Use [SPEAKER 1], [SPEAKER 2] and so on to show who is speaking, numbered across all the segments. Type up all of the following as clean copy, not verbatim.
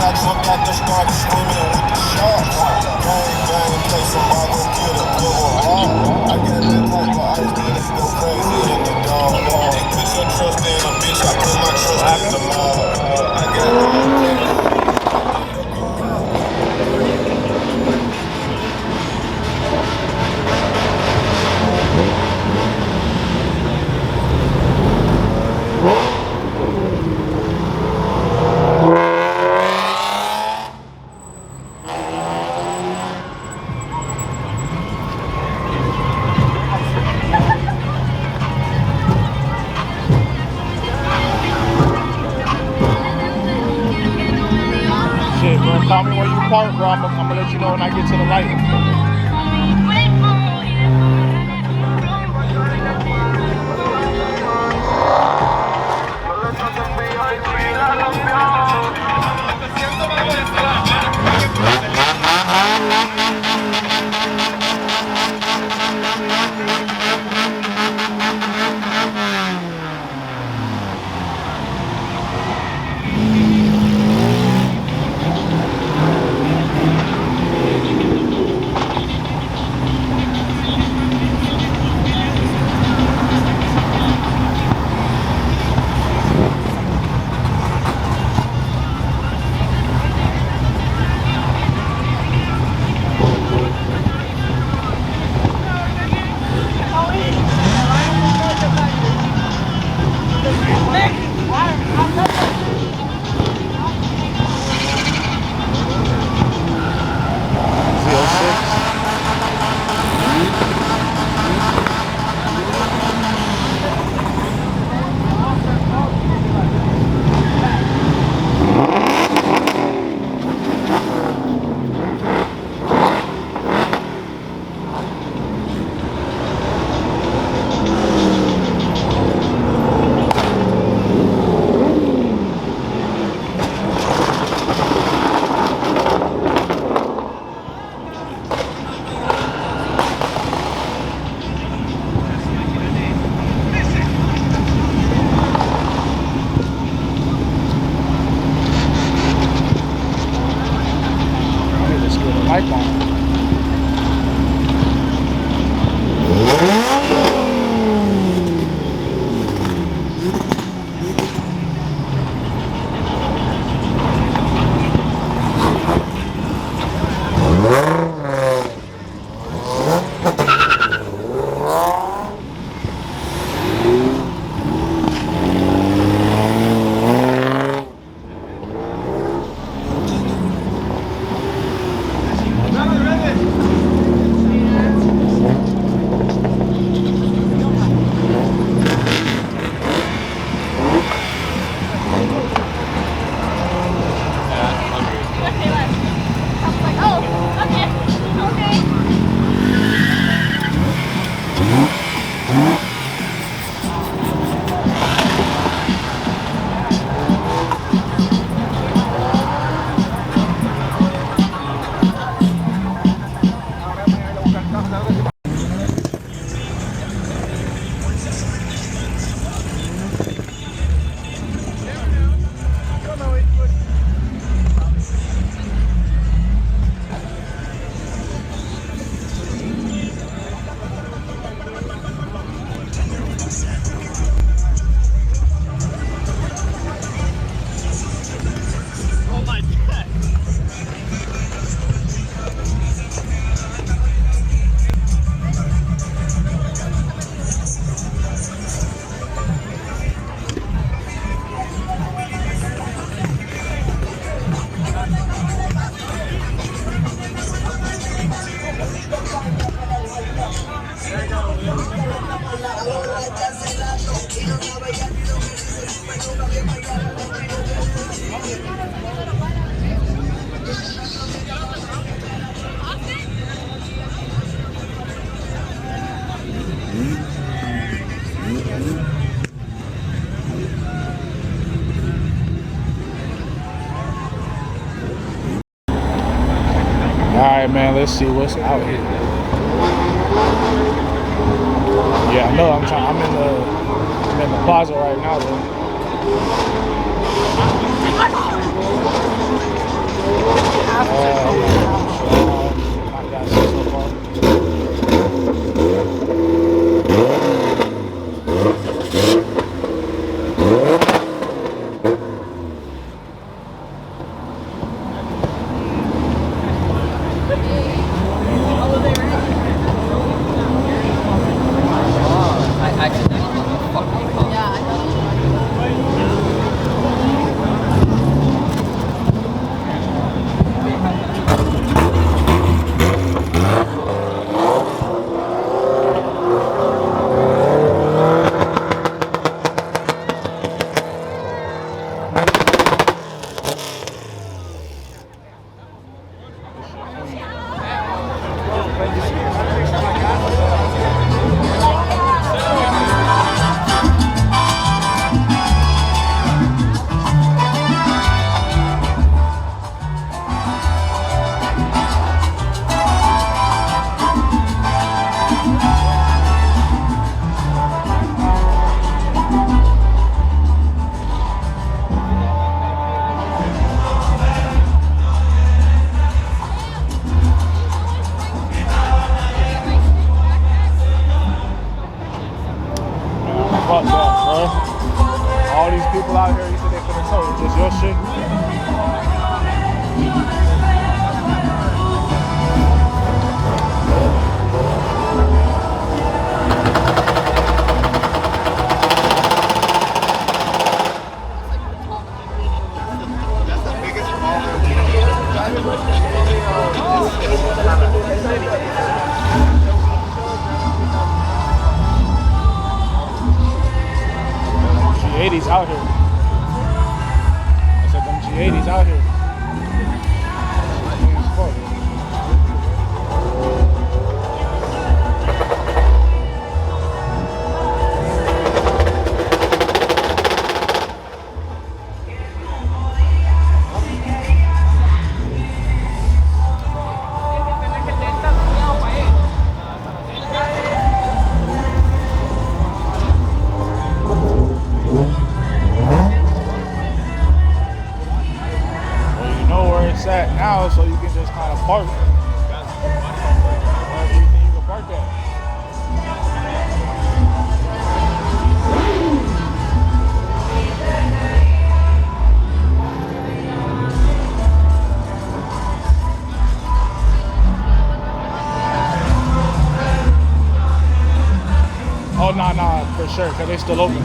[SPEAKER 1] I jumped out the started swimming with the sharks. Gang, play somebody go get a double hard. I got that type of ice that it go crazy in the dog. Ain't put your trust in a bitch, I put my trust in the law. I got
[SPEAKER 2] Shit, bro, call me where you park, bro. I'm gonna let you know when I get to the light. Alright, man, let's see what's out here. Yeah, I know I'm in the plaza right now though.
[SPEAKER 3] After going out.
[SPEAKER 2] I got shit so far.
[SPEAKER 3] I accidentally fucking called.
[SPEAKER 2] Fuck that, bro. All these people out here, you said they finna tow. It's just your shit. G80s out here. I said them G80s out here. Well, you know where it's at now, so you can just kind of park. Wherever you think you can park at. Oh, nah, for sure, because they still open.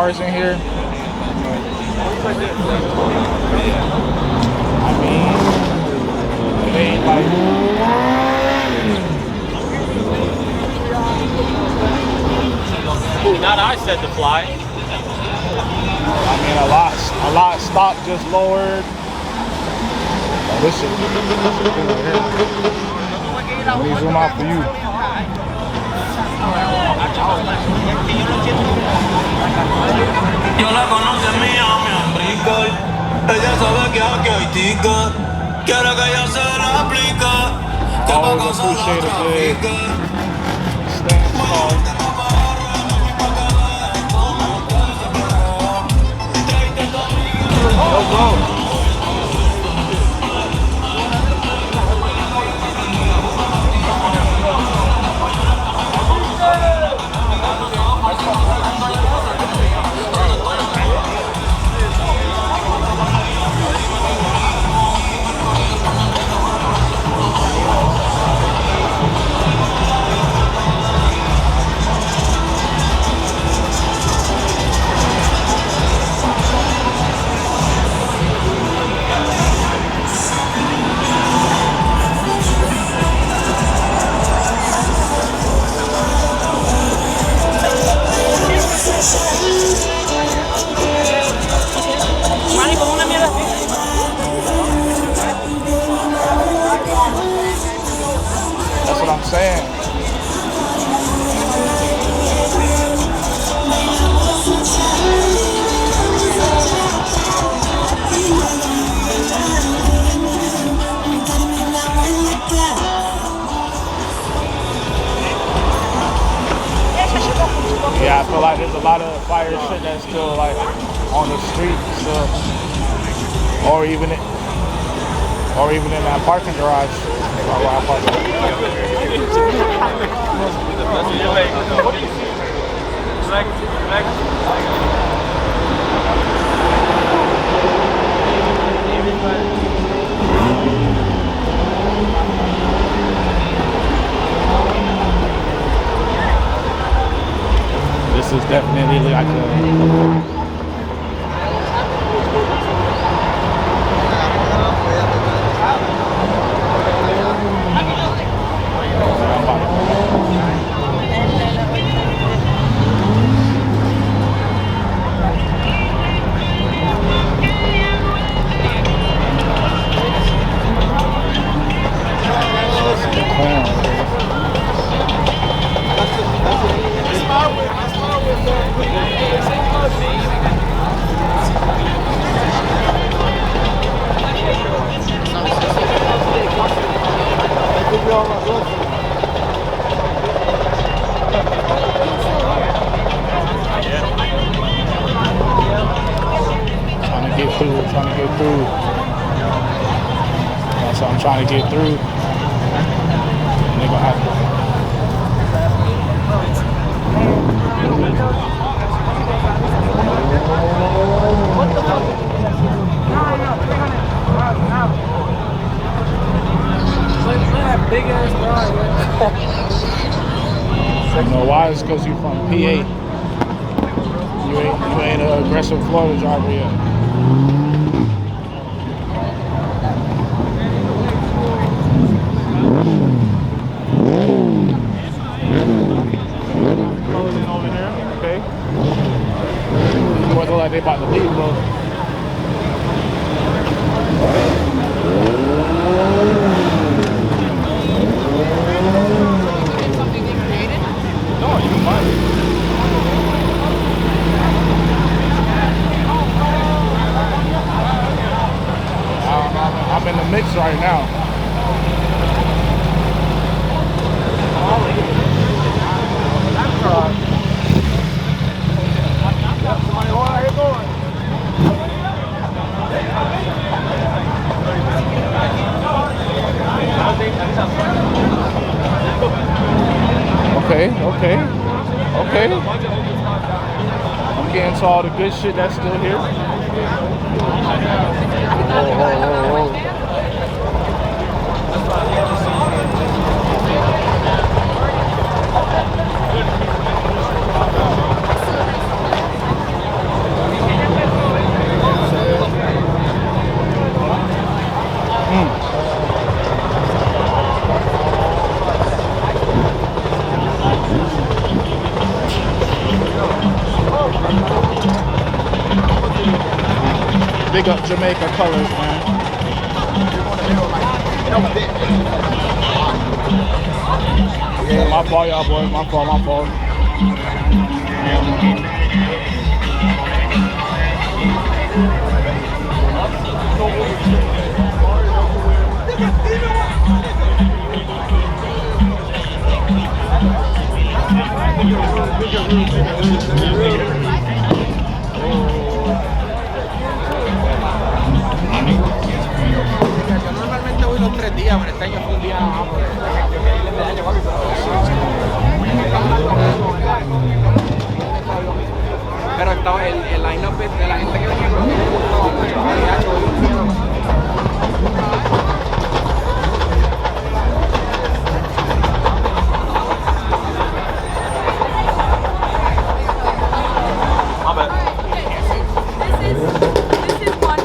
[SPEAKER 2] cars in here. I mean, it ain't like.
[SPEAKER 3] Not I said to fly.
[SPEAKER 2] I mean, a lot stock just lowered. Oh, this shit cool right here. Let me zoom out for you.
[SPEAKER 4] Yo la conocí en Miami, en Brickell. Ella sabe que aquí hay ticket. Quiere que ella se la aplique. Que pa'
[SPEAKER 2] Always
[SPEAKER 4] casa la
[SPEAKER 2] appreciate a good
[SPEAKER 4] trafique.
[SPEAKER 2] stance card. Let's go. That's what I'm saying. Yeah, I feel like there's a lot of fire shit that's still like on the street still, or even in that parking garage. Where I park. This is definitely like a trying to get through. That's what I'm trying to get through. And they're gonna have to.
[SPEAKER 3] Big ass
[SPEAKER 2] You know why? It's because you from PA. You ain't an aggressive Florida driver yet. Closing over there, okay. You look like they about to leave though. No, you might. I'm in the mix right now. Okay. I'm getting to all the good shit that's still here. Whoa. Big up Jamaica colors, man. Yeah, my fault, y'all boys. My fault.
[SPEAKER 5] Yo normalmente voy los 3 días, pero este año fue un día nada más. Pero estaba el line-up de la gente que venía con me gustaba mucho.
[SPEAKER 6] This is one.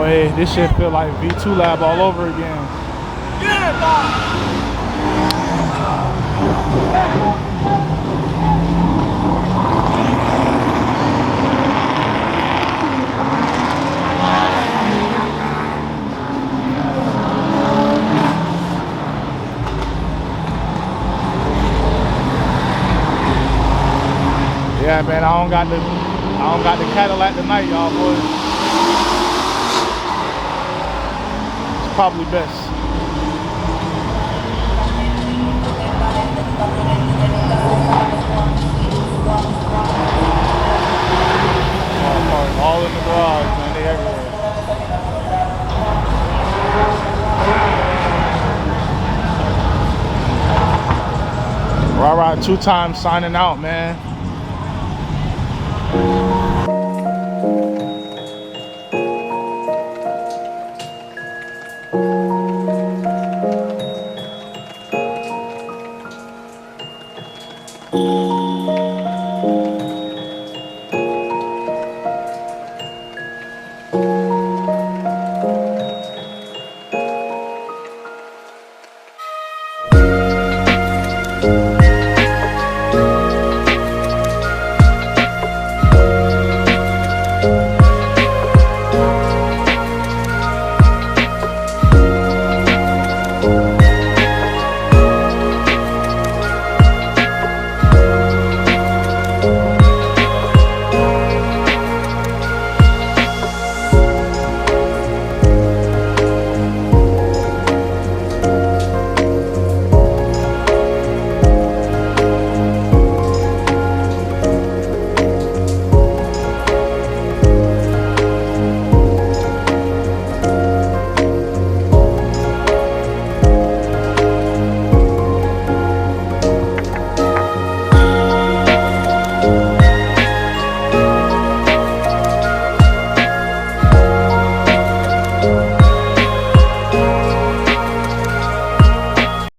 [SPEAKER 2] Boy, this shit feel like V2 Lab all over again. Yeah, man, I don't got the Cadillac tonight, y'all boys. It's probably best. All in the garage, man. They everywhere. Rah-Rah 2 times signing out, man.